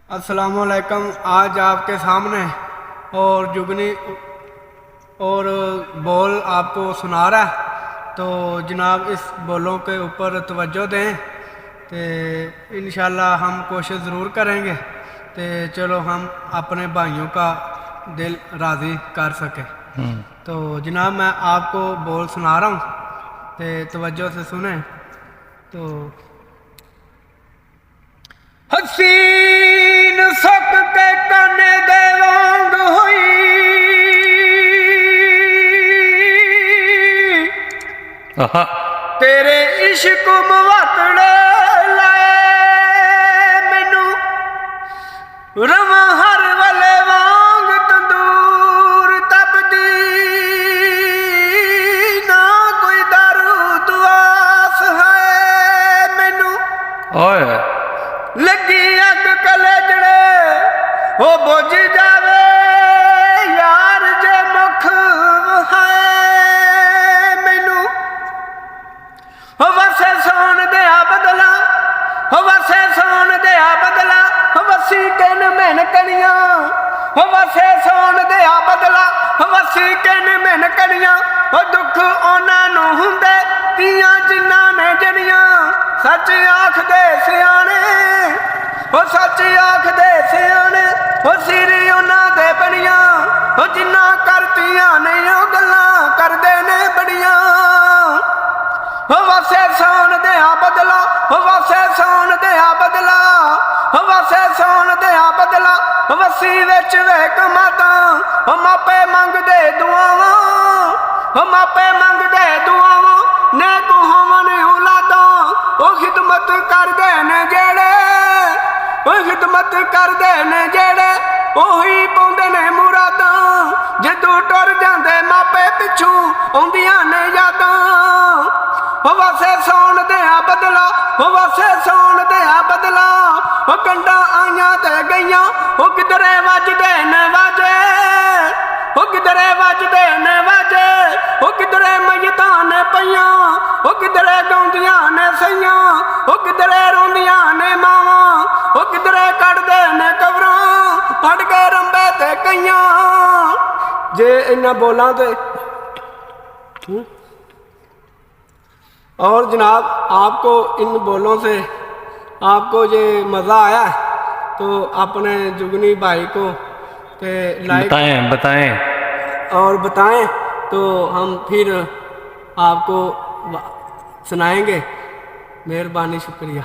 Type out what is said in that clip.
अस्सलामुअलैकुम। आज आपके सामने और जुगनी और बोल आपको सुना रहा है, तो जनाब इस बोलों के ऊपर तवज्जो दें तो इंशाल्लाह हम कोशिश ज़रूर करेंगे तो चलो हम अपने भाइयों का दिल राज़ी कर सकें। तो जनाब मैं आपको बोल सुना रहा हूँ तो तवज्जो से सुने। तो हसीन सक के कने दे वांग हुई, तेरे इश्क मवातड़े लाए मैनू रवा हर वाले वांग तंदूर तपदी, ना कोई दारू दुआस है मैनू लगी अग कलेजड़े ओ बुझ जावे यार जे मुख है मैनू हो वसे सोन दिया बदला, हो वसे सोन दिया बदला, हो वसी किन मैन कनिया, हो वसे सोन दिया बदला, हो वसी किन मैन कनिया, हो दुख उन्हां हुंदे तियां जिन्हां ने जड़ियां सच आख दे सियाने, हो सच आख दे सियाने, हो सिरी उन्हां दे बड़ियां, हो जिन्ना करतियां ने ओ गल्लां करदे ने बड़ियां, हो वसे सोन दिया बदला, हो वसे सोन दिया बदला, हो वसे सोन दिया बदला, वसी विच वेख माता हो मापे मंगदे दुआवां, हो मापे मंगदे दुआवां ने को होवन औलादां, ओ खिदमत करदे ने जेड़े, ओ खिदमत करदे ने जेड़े ओही पाउंदे ने मुरादां, जदों टुर जांदे मापे पिछू आउंदियां ने यादां, हो वसे सोन दिया बदला, हो वसे सोन दिया बदला, हो कंडा आइयां ते गईयां, हो किधरे वजदे ने वाजे, हो किधरे वजदे ने वाजे, हो किधरे मयतां ने पईयां, हो किधरे गाउंदियां ने सईयां, हो किधरे रोंदियां ने मावां, हो किधरे कढ़दे ने कबरां फड़ के रंबे ते कईयां। जे इन्हां बोलां ते और जनाब आपको इन बोलों से आपको ये मज़ा आया तो अपने जुगनी भाई को लाइक बताएं और बताएं तो हम फिर आपको सुनाएंगे। मेहरबानी, शुक्रिया।